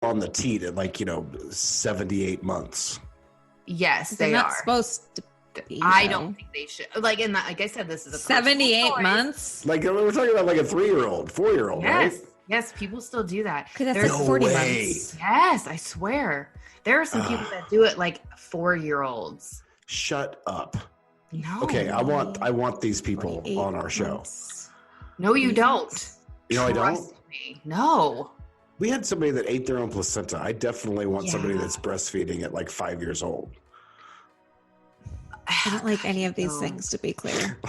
on the teat at 78 months. Yes, They're they not are. supposed to be. I don't think they should. Like I said, this is a 78 months. Like we're talking about like a 3-year-old, 4-year-old, right? Yes, people still do that. Because that's like 40 months. Yes, I swear. There are some people that do it like 4-year-olds. Shut up. No. Okay, I want these people on our show. Months. No, you don't. You know, Trust I don't. me. No. We had somebody that ate their own placenta. I definitely want somebody that's breastfeeding at like 5 years old. I don't like any of these things, to be clear.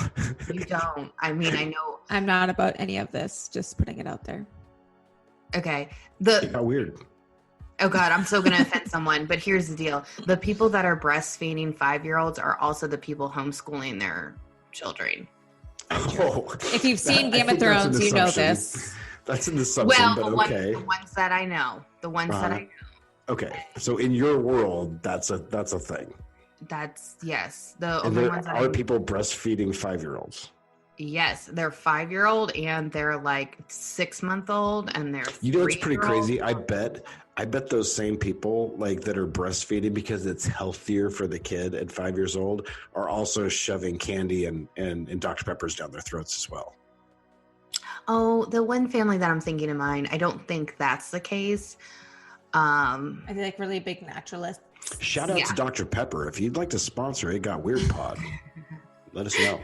You don't. I mean, I know. I'm not about any of this. Just putting it out there. Okay. How weird. Oh God, I'm so going to offend someone. But here's the deal. The people that are breastfeeding 5-year-olds are also the people homeschooling their children. Oh, If you've seen Game of Thrones, you know this. That's an assumption, Well, but the ones that I know. The ones that I know. Okay. So in your world, that's a thing. That's, yes. The And only there ones that are people breastfeeding 5-year-olds. Yes, they're 5-year-old and they're like 6-month-old and they're You know, it's pretty 3-year-old. crazy. I bet those same people like that are breastfeeding because it's healthier for the kid at 5 years old are also shoving candy and Dr. Peppers down their throats as well. Oh, the one family that I'm thinking of mine, I don't think that's the case. I feel like really big naturalists. Shout out to Dr. Pepper. If you'd like to sponsor It Got Weird Pod, let us know.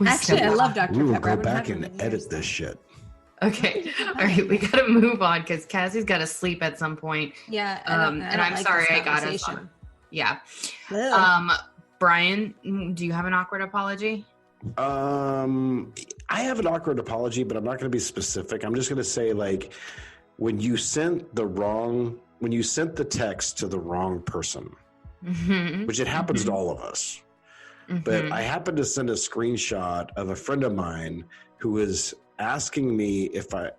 Actually, I love Dr. We will Pepper. go back and edit this shit. Okay. All right. We got to move on because Cassie's got to sleep at some point. Yeah. And I'm like sorry this I got us. conversation. Yeah. Ugh. Brian, do you have an awkward apology? I have an awkward apology, but I'm not going to be specific. I'm just going to say, like, when you sent the text to the wrong person, which it happens to all of us, but I happened to send a screenshot of a friend of mine who was asking me if I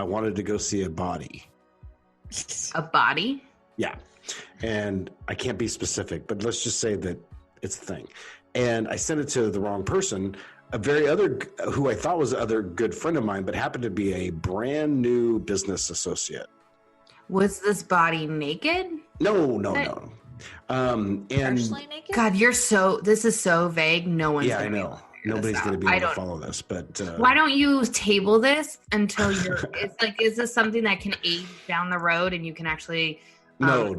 wanted to go see a body. A body? Yeah. And I can't be specific, but let's just say that it's a thing. And I sent it to the wrong person, who I thought was other good friend of mine, but happened to be a brand new business associate. Was this body naked? No. And Partially naked? God, this is so vague. No one's yeah, I gonna know. Nobody's going to be able to follow this, but why don't you table this until it's like, is this something that can age down the road and you can actually No.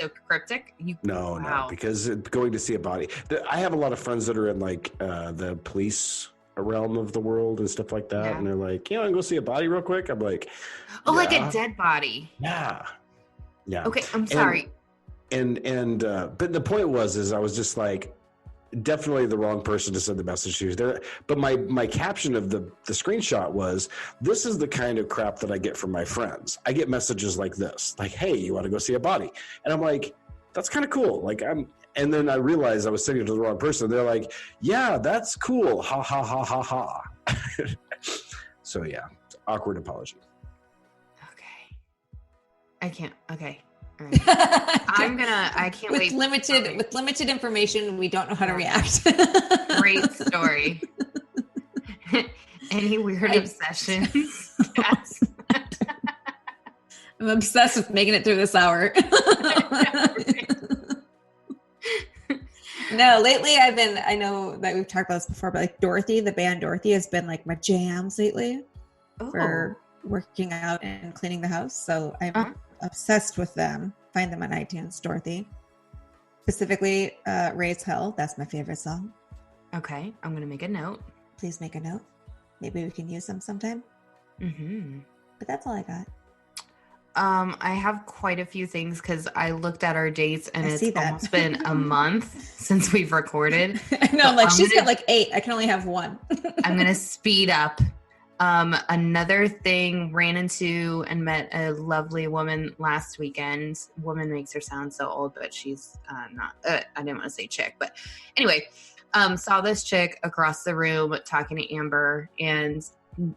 So cryptic? No, because going to see a body. I have a lot of friends that are in like the police realm of the world and stuff like that, and they're like, "You know, I can go see a body real quick." I'm like, like a dead body. Yeah. Okay, I'm sorry. But the point is I was just like, definitely the wrong person to send the message to there. But my caption of the screenshot was, "This is the kind of crap that I get from my friends. I get messages like this, like, hey, you want to go see a body?" And I'm like, that's kind of cool. Like and then I realized I was sending it to the wrong person. They're like, yeah, that's cool. Ha ha ha ha ha. So yeah, awkward apology. Okay. I can't. Okay. All right. I can't wait. With limited information, we don't know how to react. Great story. Any weird obsessions? Yes. I'm obsessed with making it through this hour. No, lately I know that we've talked about this before, but like Dorothy, the band Dorothy has been like my jams lately for working out and cleaning the house. So I'm obsessed with them. Find them on iTunes, Dorothy. Specifically, Raise Hell. That's my favorite song. Okay, I'm going to make a note. Please make a note. Maybe we can use them sometime. Mm-hmm. But that's all I got. I have quite a few things because I looked at our dates and it's almost been a month since we've recorded. I know, like she's got like 8. I can only have 1. I'm going to speed up. Another thing, ran into and met a lovely woman last weekend. Woman makes her sound so old, but she's not, I didn't want to say chick, but anyway, saw this chick across the room talking to Amber and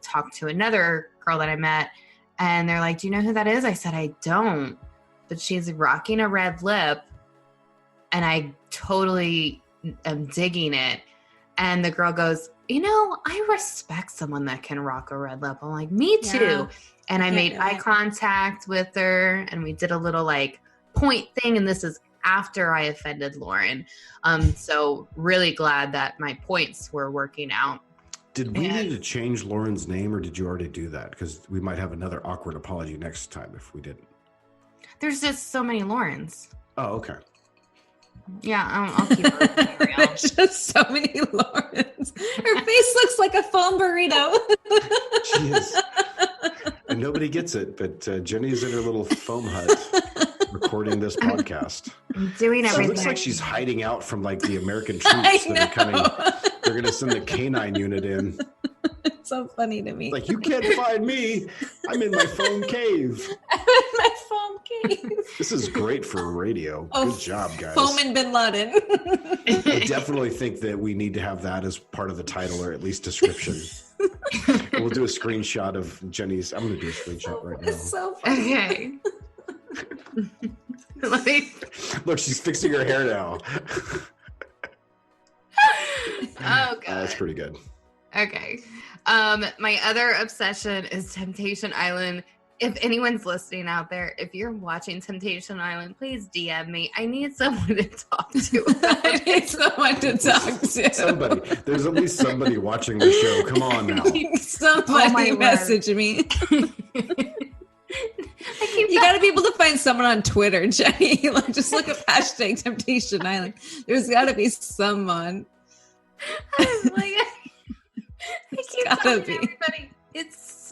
talked to another girl that I met. And they're like, do you know who that is? I said, I don't, but she's rocking a red lip and I totally am digging it. And the girl goes, you know, I respect someone that can rock a red lip. I'm like, me too. Yeah. And I made eye contact with her, and we did a little like point thing. And this is after I offended Lauren. So really glad that my points were working out. Did we need to change Lauren's name, or did you already do that? Because we might have another awkward apology next time if we didn't. There's just so many Laurens. Oh, okay. Yeah, I'll keep it real. There's just so many Laurens. Her face looks like a foam burrito. She is. And nobody gets it, but Jenny's in her little foam hut recording this podcast. I'm doing everything. It looks like she's hiding out from like the American troops that are coming. They're going to send the canine unit in. It's so funny to me. Like, you can't find me. I'm in my foam cave. I'm in my foam cave. This is great for radio. Good job, guys. Foam and Bin Laden. I definitely think that we need to have that as part of the title, or at least description. We'll do a screenshot of Jenny's. I'm going to do a screenshot right now. It's so funny. Okay. Let me... Look, she's fixing her hair now. Oh, God. That's pretty good. Okay. My other obsession is Temptation Island. If anyone's listening out there, if you're watching Temptation Island, please DM me. I need someone to talk to. I need someone to talk to. Somebody. There's at least somebody watching the show. Come on now. Somebody message me. You got to be able to find someone on Twitter, Jenny. Like, just look up hashtag Temptation Island. There's got to be someone. I keep telling everybody. It's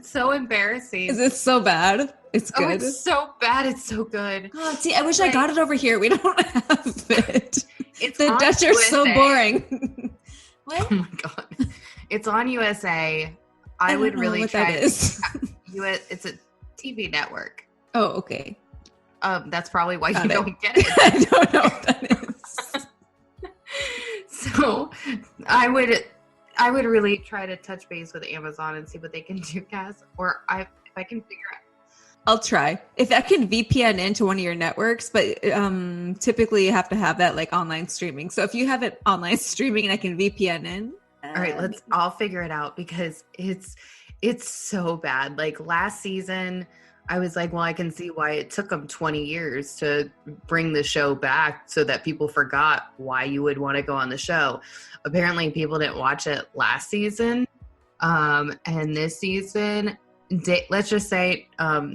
so embarrassing. Is it so bad? It's good. Oh, it's so bad. It's so good. Oh, see, I wish I got it over here. We don't have it. It's the Dutch are so boring. What? Oh my God. It's on USA. I would really what try that is. It's a TV network. Oh, okay. That's probably why Got you it. don't get it. I don't know what that is. So I would really try to touch base with Amazon and see what they can do, Cass. Or if I can figure out. I'll try. If I can VPN into one of your networks, but typically you have to have that like online streaming. So if you have it online streaming and I can VPN in. All right, I'll figure it out because it's so bad. Like last season, I was like, well, I can see why it took them 20 years to bring the show back so that people forgot why you would want to go on the show. Apparently, people didn't watch it last season. And this season, let's just say,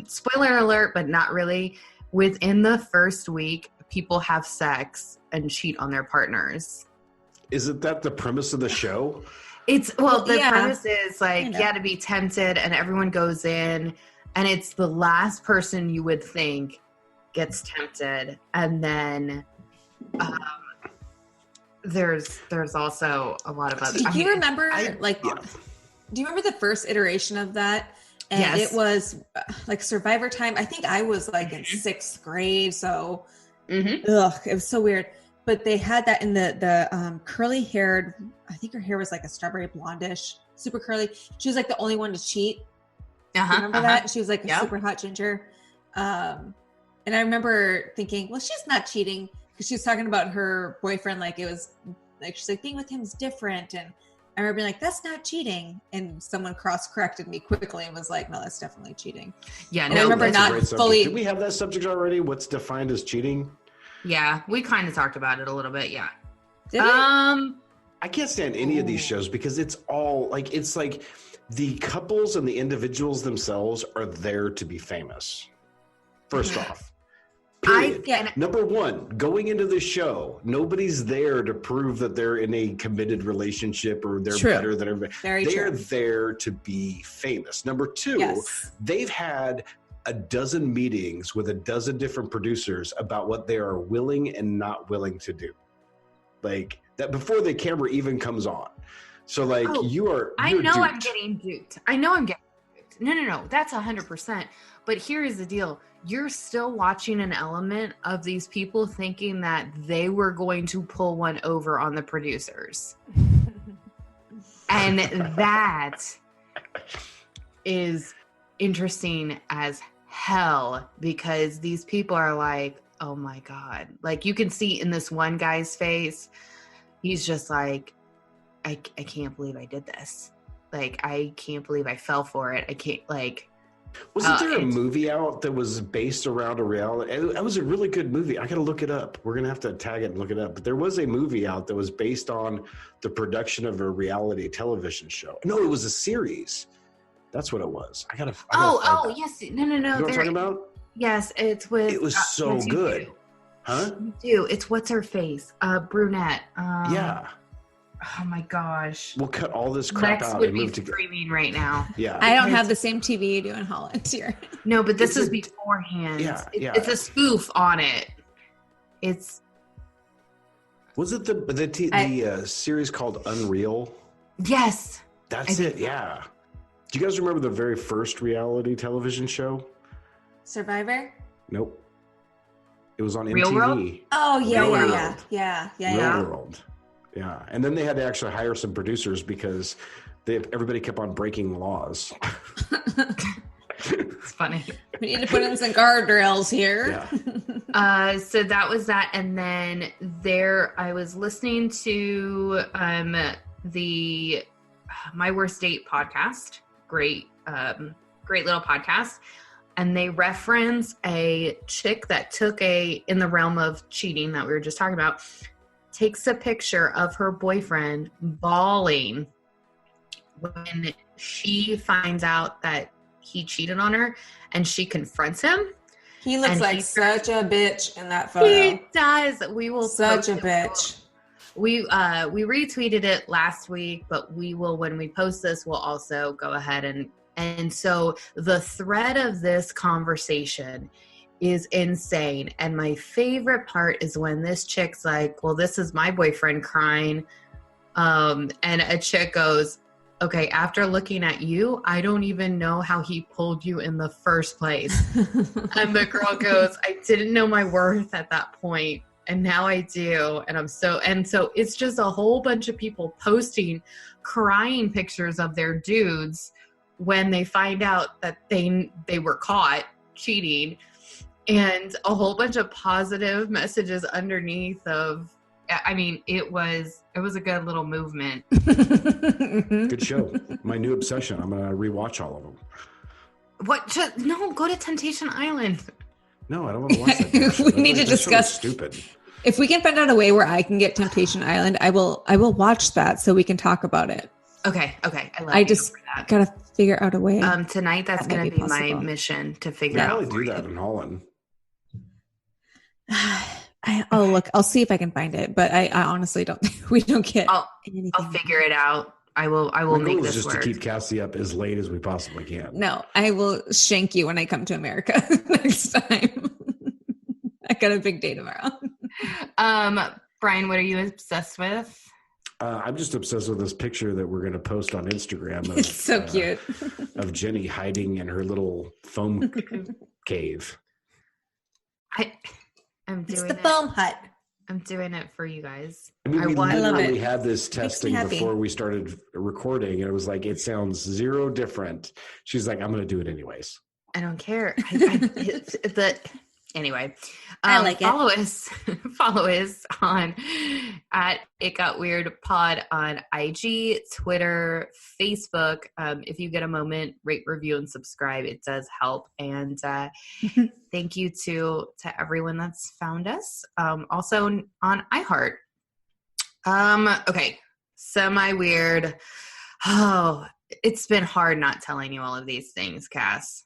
spoiler alert, but not really. Within the first week, people have sex and cheat on their partners. Isn't that the premise of the show? The premise is like, to be tempted, and everyone goes in, and it's the last person you would think gets tempted. And then there's also a lot of other. Do you remember do you remember the first iteration of that? And yes. It was like Survivor time. I think I was like in 6th grade. So it was so weird. But they had that in the curly haired, I think her hair was like a strawberry blondish, super curly. She was like the only one to cheat. Remember that? She was like a super hot ginger. And I remember thinking, well, she's not cheating, because she was talking about her boyfriend. Like it was like, she's like, being with him is different. And I remember being like, that's not cheating. And someone cross-corrected me quickly and was like, no, that's definitely cheating. Yeah. And I remember not fully. Did we have that subject already? What's defined as cheating? Yeah, we kind of talked about it a little bit. Yeah. Did we? I can't stand any of these shows because it's all like, it's like the couples and the individuals themselves are there to be famous. First off, period. Number one, going into the show, nobody's there to prove that they're in a committed relationship or they're better than everybody. They're there to be famous. Number two, they've had a dozen meetings with a dozen different producers about what they are willing and not willing to do. Like that before the camera even comes on. So like I know duped. I'm getting duped. I know I'm getting duped. No. That's 100%. But here is the deal. You're still watching an element of these people thinking that they were going to pull one over on the producers. And that is interesting as hell, because these people are like, oh my God. Like you can see in this one guy's face, he's just like, I can't believe I did this. Like, I can't believe I fell for it. I can't, like, Wasn't there a movie out that was based around a reality? That was a really good movie. I got to look it up. We're going to have to tag it and look it up. But there was a movie out that was based on the production of a reality television show. No, it was a series. That's what it was. I got to. Yes. No. You know what I'm talking about? Yes, it's with. It was so yes, good. Huh? You do. It's what's her face? Brunette. Yeah. Oh my gosh. We'll cut all this crap Lex out would and be move to screaming right now. Yeah. I don't have the same TV you do in Holland here. No, but this is beforehand. Yeah, It's a spoof on it. Was it the series called Unreal? Yes. That's it. Yeah. Do you guys remember the very first reality television show? Survivor? Nope. It was on Real MTV. World? Oh, yeah. Real World. Yeah. And then they had to actually hire some producers because everybody kept on breaking laws. It's funny. We need to put in some guardrails here. Yeah. So that was that. And then I was listening to the My Worst Date podcast. Great little podcast. And they reference a chick that in the realm of cheating that we were just talking about, takes a picture of her boyfriend bawling when she finds out that he cheated on her, and she confronts him. He looks like such a bitch in that photo. He does. We will such a bitch. We retweeted it last week, but we will, when we post this, we'll also go ahead and so the thread of this conversation is insane. And my favorite part is when this chick's like, well, this is my boyfriend crying. And a chick goes, okay, after looking at you, I don't even know how he pulled you in the first place. And the girl goes, I didn't know my worth at that point, and now I do. And so it's just a whole bunch of people posting crying pictures of their dudes when they find out that they were caught cheating, and a whole bunch of positive messages underneath of, I mean, it was a good little movement. Good show. My new obsession. I'm going to rewatch all of them. What? No, go to Temptation Island. No, I don't want to watch that. We need to discuss. Stupid. If we can find out a way where I can get Temptation Island, I will watch that so we can talk about it. Okay. I just gotta figure out a way. Tonight, that's going to be my mission to figure out. I probably do that in Holland. I'll see if I can find it, but I honestly don't think we don't get anything. I'll figure it out. I will make this work. Just to keep Cassie up as late as we possibly can. No, I will shank you when I come to America next time. I got a big day tomorrow. Brian, what are you obsessed with? I'm just obsessed with this picture that we're going to post on Instagram. It's so cute. Of Jenny hiding in her little foam cave. It's the foam hut. I'm doing it for you guys. I mean, we literally had this testing before we started recording, and it was like, it sounds zero different. She's like, I'm going to do it anyways. I don't care. Anyway, I like it. Follow us on at It Got Weird Pod on IG, Twitter, Facebook. If you get a moment, rate, review, and subscribe. It does help. And thank you to everyone that's found us. Also on iHeart. Okay, semi-weird. Oh, it's been hard not telling you all of these things, Cass.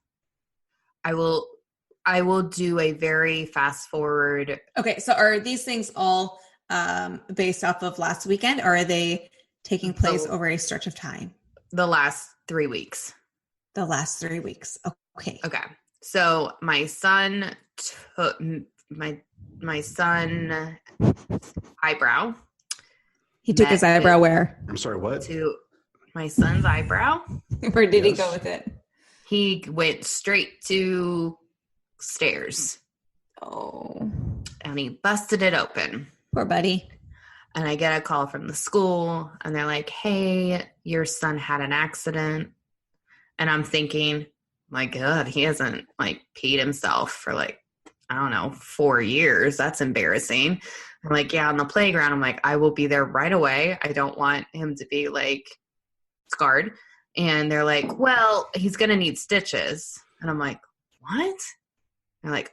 I will do a very fast forward. Okay, so are these things all based off of last weekend, or are they taking place over a stretch of time? The last 3 weeks. The last 3 weeks. Okay. Okay. So my son took my son eyebrow. He took his eyebrow where? I'm sorry, what? To my son's eyebrow. Where did he go with it? He went straight to stairs. Oh. And he busted it open. Poor buddy. And I get a call from the school, and they're like, hey, your son had an accident. And I'm thinking, my God, he hasn't peed himself for I don't know, 4 years. That's embarrassing. I'm like, yeah, on the playground. I'm like, I will be there right away. I don't want him to be scarred. And they're like, well, he's going to need stitches. And I'm like, what? They're like,